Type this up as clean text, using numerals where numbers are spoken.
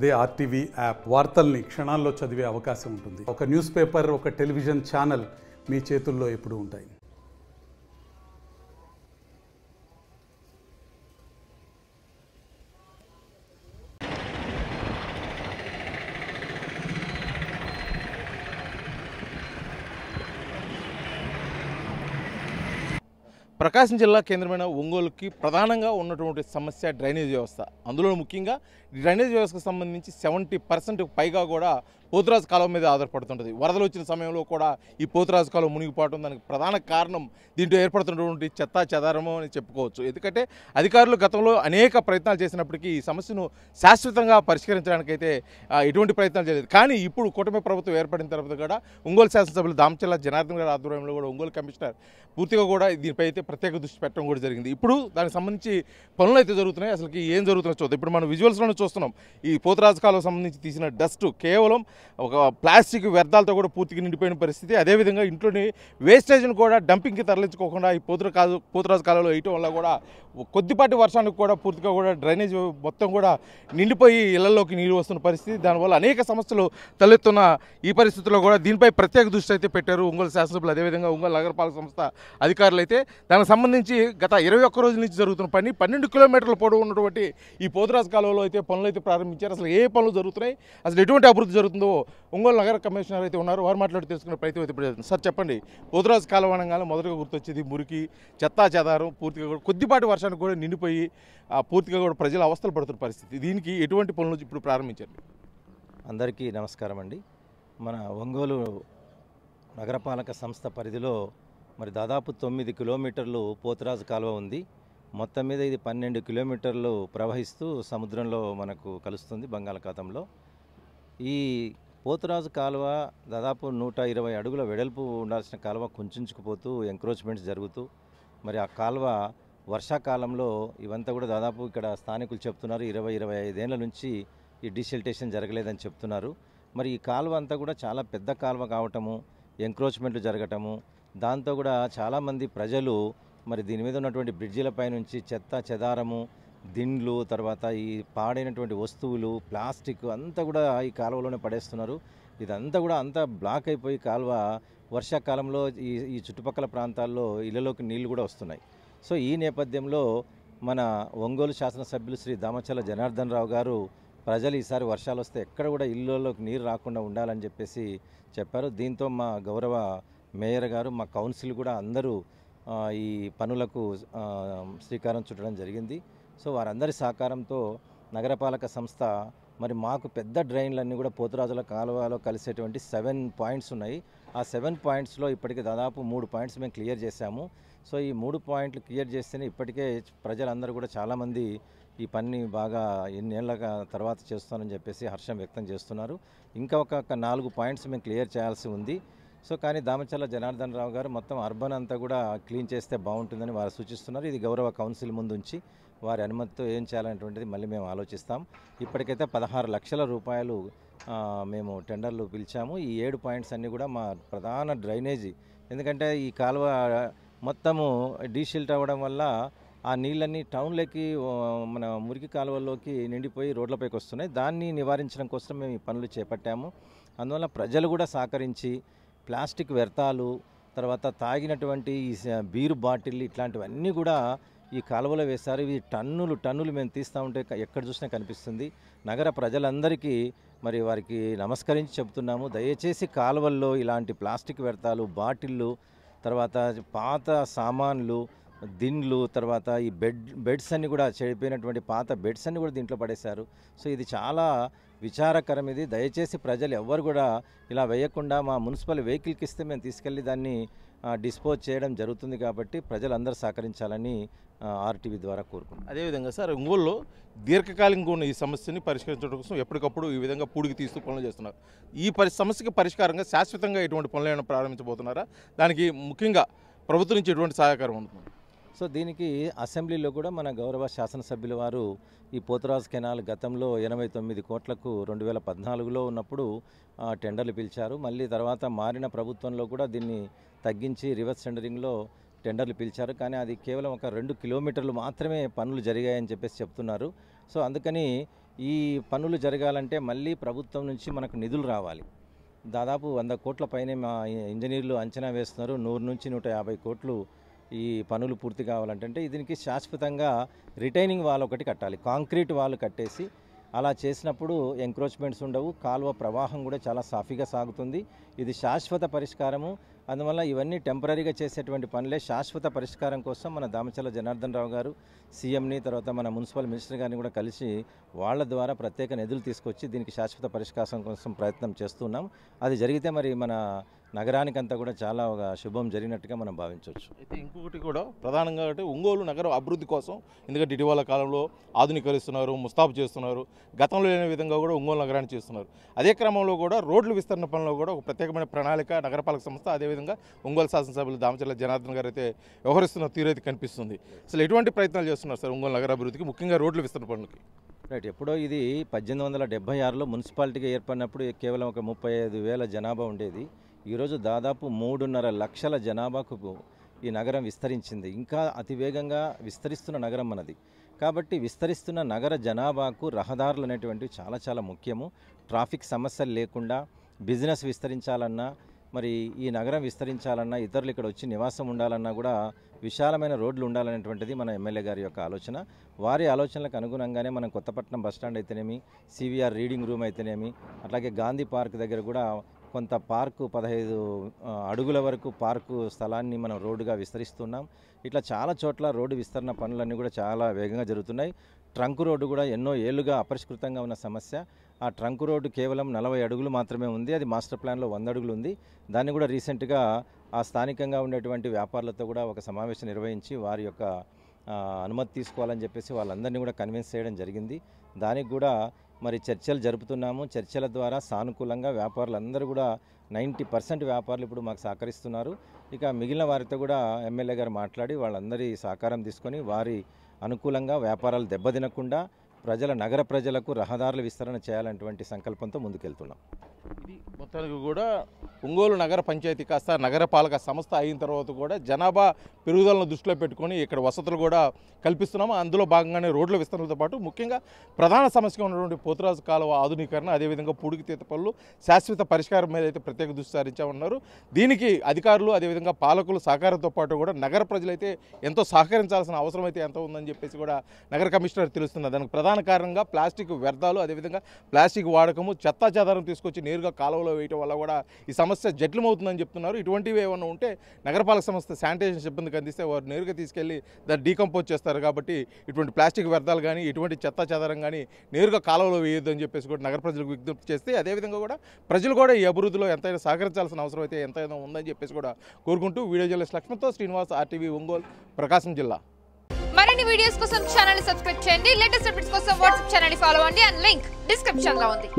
అదే RTV app వార్తల్ని క్షణాల్లో చదివే అవకాశం ఉంటుంది. ఒక న్యూస్ పేపర్, ఒక టెలివిజన్ ఛానల్ మీ చేతుల్లో ఎప్పుడూ ఉంటాయి. ప్రకాశం జిల్లా కేంద్రమైన ఒంగోలుకి ప్రధానంగా ఉన్నటువంటి సమస్య డ్రైనేజ్ వ్యవస్థ. అందులో ముఖ్యంగా డ్రైనేజ్ వ్యవస్థకు సంబంధించి 70% పైగా కూడా పోతురాజు కాలువ మీద ఆధారపడుతుంటుంది. వరదలు వచ్చిన సమయంలో కూడా ఈ పోతురాజు కాలువ మునిగిపోవడం దానికి ప్రధాన కారణం దీంట్లో ఏర్పడుతున్నటువంటి చెత్తా చెదారము అని చెప్పుకోవచ్చు. ఎందుకంటే అధికారులు గతంలో అనేక ప్రయత్నాలు చేసినప్పటికీ ఈ సమస్యను శాశ్వతంగా పరిష్కరించడానికైతే ఎటువంటి ప్రయత్నాలు చేయలేదు. కానీ ఇప్పుడు కూటమి ప్రభుత్వం ఏర్పడిన తర్వాత కూడా ఒంగోలు శాసనసభ్యులు దామచల్ల జనార్దన్ గారి ఆధ్వర్యంలో కూడా ఒంగోలు కమిషనర్ పూర్తిగా కూడా దీనిపై అయితే ప్రత్యేక దృష్టి పెట్టడం కూడా జరిగింది. ఇప్పుడు దానికి సంబంధించి పనులు అయితే జరుగుతున్నాయి. అసలు ఏం జరుగుతుందో చూద్దాం. ఇప్పుడు మనం విజువల్స్లోనే చూస్తున్నాం. ఈ పోతురాజు కాలువకు సంబంధించి తీసిన డస్ట్ కేవలం ఒక ప్లాస్టిక్ వ్యర్థాలతో కూడా పూర్తిగా నిండిపోయిన పరిస్థితి. అదేవిధంగా ఇంట్లోని వేస్టేజ్ను కూడా డంపింగ్కి తరలించుకోకుండా ఈ పోతురాజు కాలువలో వేయటం వల్ల కూడా కొద్దిపాటి వర్షానికి కూడా పూర్తిగా కూడా డ్రైనేజ్ మొత్తం కూడా నిండిపోయి ఇళ్లలోకి నీరు వస్తున్న పరిస్థితి. దానివల్ల అనేక సమస్యలు తలెత్తున్న ఈ పరిస్థితుల్లో కూడా దీనిపై ప్రత్యేక దృష్టి అయితే పెట్టారు ఒంగోలు శాసనసభ్యులు, అదేవిధంగా ఒంగోలు నగరపాలక సంస్థ అధికారులు. అయితే దానికి సంబంధించి గత 21 రోజుల నుంచి జరుగుతున్న పని 12 కిలోమీటర్ల పొడవు ఉన్నటువంటి ఈ పోతురాజు కాలువలో అయితే పనులు అయితే ప్రారంభించారు. అసలు ఏ పనులు జరుగుతున్నాయి, అసలు ఎటువంటి అభివృద్ధి జరుగుతుందో ఒంగోలు నగర కమిషనర్ అయితే ఉన్నారు, వారు మాట్లాడి తెలుసుకునే ప్రయత్నం అయితే ఇప్పుడు. సార్ చెప్పండి, పోతురాజు కాలువ అనగానే మొదటగా గుర్తొచ్చేది మురికి, చెత్తా చెదారం, పూర్తిగా కూడా కొద్దిపాటి వర్షానికి కూడా నిండిపోయి పూర్తిగా కూడా ప్రజలు అవస్థలు పడుతున్న పరిస్థితి. దీనికి ఎటువంటి పనులు ఇప్పుడు ప్రారంభించారు? అందరికీ నమస్కారం అండి. మన ఒంగోలు నగరపాలక సంస్థ పరిధిలో మరి దాదాపు 9 కిలోమీటర్లు పోతురాజు కాలువ ఉంది. మొత్తం మీద ఇది 12 కిలోమీటర్లు ప్రవహిస్తూ సముద్రంలో మనకు కలుస్తుంది బంగాళాఖాతంలో. ఈ పోతురాజు కాలువ దాదాపు 120 అడుగుల వెడల్పు ఉండాల్సిన కాలువ కుంచుకుపోతూ ఎంక్రోచ్మెంట్స్ జరుగుతూ మరి ఆ కాలువ వర్షాకాలంలో ఇవంతా కూడా దాదాపు ఇక్కడ స్థానికులు చెప్తున్నారు 20-25 ఏళ్ల నుంచి ఈ డీసిల్టేషన్ జరగలేదని చెప్తున్నారు. మరి ఈ కాలువ అంతా కూడా చాలా పెద్ద కాలువ కావటము, ఎంక్రోచ్మెంట్లు జరగటము, దాంతో కూడా చాలామంది ప్రజలు మరి దీని మీద ఉన్నటువంటి బ్రిడ్జిలపై నుంచి చెత్త చెదారము, దిండ్లు, తర్వాత ఈ పాడైనటువంటి వస్తువులు, ప్లాస్టిక్ అంతా కూడా ఈ కాలువలోనే పడేస్తున్నారు. ఇదంతా కూడా అంతా బ్లాక్ అయిపోయి కాలువ వర్షాకాలంలో ఈ చుట్టుపక్కల ప్రాంతాల్లో ఇళ్లలోకి నీళ్లు కూడా వస్తున్నాయి. సో ఈ నేపథ్యంలో మన ఒంగోలు శాసనసభ్యులు శ్రీ దామచల్ల జనార్దన్ రావు గారు ప్రజలు ఈసారి వర్షాలు వస్తే ఎక్కడ కూడా ఇళ్లలోకి నీరు రాకుండా ఉండాలని చెప్పేసి చెప్పారు. దీంతో మా గౌరవ మేయర్ గారు, మా కౌన్సిల్ కూడా అందరూ ఈ పనులకు శ్రీకారం చుట్టడం జరిగింది. సో వారందరి సహకారంతో నగరపాలక సంస్థ మరి మాకు పెద్ద డ్రైన్లన్నీ కూడా పోతురాజుల కాలువలో కలిసేటువంటి 7 పాయింట్స్ ఉన్నాయి. ఆ 7 పాయింట్స్లో ఇప్పటికే దాదాపు 3 పాయింట్స్ మేము క్లియర్ చేశాము. సో ఈ 3 పాయింట్లు క్లియర్ చేస్తేనే ఇప్పటికే ప్రజలందరూ కూడా చాలామంది ఈ పని బాగా ఎన్నేళ్ల తర్వాత చేస్తానని చెప్పేసి హర్షం వ్యక్తం చేస్తున్నారు. ఇంకా ఒక 4 పాయింట్స్ మేము క్లియర్ చేయాల్సి ఉంది. సో కానీ దామచల్ల జనార్దన్ రావు గారు మొత్తం అర్బన్ అంతా కూడా క్లీన్ చేస్తే బాగుంటుందని వారు సూచిస్తున్నారు. ఇది గౌరవ కౌన్సిల్ ముందు ఉంచి వారి అనుమతితో ఏం చేయాలనేటువంటిది మళ్ళీ మేము ఆలోచిస్తాం. ఇప్పటికైతే 16 లక్షల రూపాయలు మేము టెండర్లు పిలిచాము. ఈ 7 పాయింట్స్ అన్నీ కూడా మా ప్రధాన డ్రైనేజీ, ఎందుకంటే ఈ కాలువ మొత్తము డీషిల్ట్ అవ్వడం వల్ల ఆ నీళ్ళన్నీ టౌన్లోకి మన మురికి కాలువల్లోకి నిండిపోయి రోడ్లపైకి వస్తున్నాయి. దాన్ని నివారించడం కోసం మేము ఈ పనులు చేపట్టాము. అందువల్ల ప్రజలు కూడా సహకరించి ప్లాస్టిక్ వ్యర్థాలు, తర్వాత తాగినటువంటి బీరు బాటిల్ ఇట్లాంటివన్నీ కూడా ఈ కాలువలో వేశారు. ఇవి టన్నులు మేము తీస్తూ ఉంటే ఎక్కడ చూసినా కనిపిస్తుంది. నగర ప్రజలందరికీ మరి వారికి నమస్కరించి చెప్తున్నాము, దయచేసి కాలువల్లో ఇలాంటి ప్లాస్టిక్ వ్యర్థాలు, బాటిళ్ళు, తర్వాత పాత సామాన్లు, దిండ్లు, తర్వాత ఈ బెడ్స్ అన్నీ కూడా చెడిపోయినటువంటి పాత బెడ్స్ అన్నీ కూడా దీంట్లో పడేశారు. సో ఇది చాలా విచారకరం. ఇది దయచేసి ప్రజలు ఎవ్వరు కూడా ఇలా వేయకుండా మా మున్సిపల్ వెహికల్కి ఇస్తే మేము తీసుకెళ్ళి దాన్ని డిస్పోజ్ చేయడం జరుగుతుంది. కాబట్టి ప్రజలందరూ సహకరించాలని ఆర్టీవీ ద్వారా కోరుకుంటున్నాం. అదేవిధంగా సార్, ఒంగోలులో దీర్ఘకాలికంగా ఉన్న ఈ సమస్యని పరిష్కరించడం కోసం ఎప్పటికప్పుడు ఈ విధంగా పూడికి తీస్తూ పనులు చేస్తున్నారు. ఈ సమస్యకి పరిష్కారంగా శాశ్వతంగా ఎటువంటి పనులు ఏమైనా ప్రారంభించబోతున్నారా? దానికి ముఖ్యంగా ప్రభుత్వం నుంచి ఎటువంటి సహకారం ఉంటుంది? సో దీనికి అసెంబ్లీలో కూడా మన గౌరవ శాసనసభ్యుల వారు ఈ పోతురాజు కెనాల్ గతంలో 89 కోట్లకు 2014లో ఉన్నప్పుడు టెండర్లు పిలిచారు. మళ్ళీ తర్వాత మారిన ప్రభుత్వంలో కూడా దీన్ని తగ్గించి రివర్స్ టెండరింగ్లో టెండర్లు పిలిచారు. కానీ అది కేవలం ఒక 2 కిలోమీటర్లు మాత్రమే పనులు జరిగాయని చెప్పేసి చెప్తున్నారు. సో అందుకని ఈ పనులు జరగాలంటే మళ్ళీ ప్రభుత్వం నుంచి మనకు నిధులు రావాలి. దాదాపు 100 కోట్ల పైనే మా ఇంజనీర్లు అంచనా వేస్తున్నారు. 100 నుంచి 150 కోట్లు ఈ పనులు పూర్తి కావాలంటే దీనికి శాశ్వతంగా రిటైనింగ్ వాల్ ఒకటి కట్టాలి. కాంక్రీట్ వాల్ కట్టేసి అలా చేసినప్పుడు ఎంక్రోచ్మెంట్స్ ఉండవు, కాలువ ప్రవాహం కూడా చాలా సాఫీగా సాగుతుంది. ఇది శాశ్వత పరిష్కారము. అందువల్ల ఇవన్నీ టెంపరీగా చేసేటువంటి పనులే. శాశ్వత పరిష్కారం కోసం మన దామచర్ల జనార్దన్ రావు గారు సీఎంని, తర్వాత మన మున్సిపల్ మినిస్టర్ గారిని కూడా కలిసి వాళ్ళ ద్వారా ప్రత్యేక నిధులు తీసుకొచ్చి దీనికి శాశ్వత పరిష్కారం కోసం ప్రయత్నం చేస్తున్నాం. అది జరిగితే మరి మన నగరానికంతా కూడా చాలా ఒక శుభం జరిగినట్టుగా మనం భావించవచ్చు. అయితే ఇంకొకటి కూడా ప్రధానంగా అంటే ఒంగోలు నగరం అభివృద్ధి కోసం, ఎందుకంటే ఇటీవల కాలంలో ఆధునీకరిస్తున్నారు, ముస్తాబు చేస్తున్నారు, గతంలో లేని విధంగా కూడా ఒంగోలు నగరాన్ని చేస్తున్నారు. అదే క్రమంలో కూడా రోడ్లు విస్తరణ పనిలో కూడా ఒక ప్రత్యేకమైన ప్రణాళిక నగరపాలక సంస్థ, అదేవిధంగా ఒంగోలు శాసనసభ్యులు దామచర్ల జనార్దన్ గారు అయితే వ్యవహరిస్తున్న తీరైతే కనిపిస్తుంది. అసలు ఎటువంటి ప్రయత్నాలు చేస్తున్నారు సార్ ఒంగోలు నగర అభివృద్ధికి, ముఖ్యంగా రోడ్లు విస్తరణ పనులకి? రైట్. ఎప్పుడో ఇది 1876లో మున్సిపాలిటీగా ఏర్పడినప్పుడు కేవలం ఒక 35,000 జనాభా ఉండేది. ఈరోజు దాదాపు 3.5 లక్షల జనాభాకు ఈ నగరం విస్తరించింది. ఇంకా అతివేగంగా విస్తరిస్తున్న నగరం మనది. కాబట్టి విస్తరిస్తున్న నగర జనాభాకు రహదారులు అనేటువంటివి చాలా చాలా ముఖ్యము. ట్రాఫిక్ సమస్యలు లేకుండా బిజినెస్ విస్తరించాలన్నా, మరి ఈ నగరం విస్తరించాలన్నా, ఇతరులు ఇక్కడ వచ్చి నివాసం ఉండాలన్నా కూడా విశాలమైన రోడ్లు ఉండాలనేటువంటిది మన ఎమ్మెల్యే గారి యొక్క ఆలోచన. వారి ఆలోచనలకు అనుగుణంగానే మనం కొత్తపట్నం బస్టాండ్ అయితేనేమి, సివిఆర్ రీడింగ్ రూమ్ అయితేనేమి, అట్లాగే గాంధీ పార్క్ దగ్గర కూడా కొంత పార్కు 15 అడుగుల వరకు పార్కు స్థలాన్ని మనం రోడ్డుగా విస్తరిస్తున్నాం. ఇట్లా చాలా చోట్ల రోడ్డు విస్తరణ పనులన్నీ కూడా చాలా వేగంగా జరుగుతున్నాయి. ట్రంక్ రోడ్డు కూడా ఎన్నో ఏళ్లుగా అపరిష్కృతంగా ఉన్న సమస్య. ఆ ట్రంక్ రోడ్డు కేవలం 40 అడుగులు మాత్రమే ఉంది. అది మాస్టర్ ప్లాన్లో 100 అడుగులు ఉంది. దాన్ని కూడా రీసెంట్గా ఆ స్థానికంగా ఉండేటువంటి వ్యాపారులతో కూడా ఒక సమావేశం నిర్వహించి వారి యొక్క అనుమతి తీసుకోవాలని చెప్పేసి వాళ్ళందరినీ కూడా కన్విన్స్ చేయడం జరిగింది. దానికి కూడా మరి చర్చలు జరుపుతున్నాము. చర్చల ద్వారా సానుకూలంగా వ్యాపారులందరూ కూడా 90% వ్యాపారులు ఇప్పుడు మాకు సహకరిస్తున్నారు. ఇక మిగిలిన వారితో కూడా ఎమ్మెల్యే గారు మాట్లాడి వాళ్ళందరి సహకారం తీసుకొని వారి అనుకూలంగా వ్యాపారాలు దెబ్బతినకుండా నగర ప్రజలకు రహదారుల విస్తరణ చేయాలనేటువంటి సంకల్పంతో ముందుకెళ్తున్నాం. ఇది మొత్తానికి కూడా ఒంగోలు నగర పంచాయతీ కాస్త నగరపాలక సంస్థ అయిన తర్వాత కూడా జనాభా పెరుగుదలను దృష్టిలో పెట్టుకొని ఇక్కడ వసతులు కూడా కల్పిస్తున్నాము. అందులో భాగంగానే రోడ్ల విస్తరణతో పాటు ముఖ్యంగా ప్రధాన సమస్యగా ఉన్నటువంటి పోతురాజు కాలువ ఆధునీకరణ, అదేవిధంగా పూడికితీత పనులు శాశ్వత పరిష్కారం మీద అయితే ప్రత్యేక దృష్టి సారించామన్నారు. దీనికి అధికారులు, అదేవిధంగా పాలకులు సహకారంతో పాటు కూడా నగర ప్రజలైతే ఎంతో సహకరించాల్సిన అవసరం అయితే ఎంతో ఉందని చెప్పేసి కూడా నగర కమిషనర్ తెలుస్తున్నారు. దానికి ప్రధాన కారణంగా ప్లాస్టిక్ వ్యర్థాలు, అదేవిధంగా ప్లాస్టిక్ వాడకము, చెత్తా చెదారం తీసుకొచ్చి నేరుగా కాలువలో వేయటం వల్ల కూడా ఈ సమస్య జటిలమవుతుందని చెప్తున్నారు. ఇటువంటివి ఏమైనా ఉంటే నగరపాలక సంస్థ శానిటేషన్ సిబ్బందికి అందిస్తే వారు నేరుగా తీసుకెళ్లి దాన్ని డీకంపోజ్ చేస్తారు. కాబట్టి ఇటువంటి ప్లాస్టిక్ వ్యర్థాలు కానీ, ఇటువంటి చెత్తా చెదారం కానీ నేరుగా కాలువలో వేయొద్దు అని చెప్పేసి కూడా నగర ప్రజలకు విజ్ఞప్తి చేస్తే, అదేవిధంగా కూడా ప్రజలు కూడా ఈ అభివృద్ధిలో ఎంతైనా సహకరించాల్సిన అవసరం అయితే ఎంతైనా ఉందని చెప్పేసి కూడా కోరుకుంటూ వీడియో జర్నలిస్ట్ లక్ష్మణ్తో శ్రీనివాస్, RTV ఒంగోలు, ప్రకాశం జిల్లా. మరిన్ని వీడియోస్ కోసం ఛానల్ సబ్స్క్రైబ్ చేయండి. లేటెస్ట్ అప్డేట్స్ కోసం వాట్సాప్ ఛానల్ ఫాలో అవ్వండి. అండ్ లింక్ డిస్క్రిప్షన్ లో ఉంది.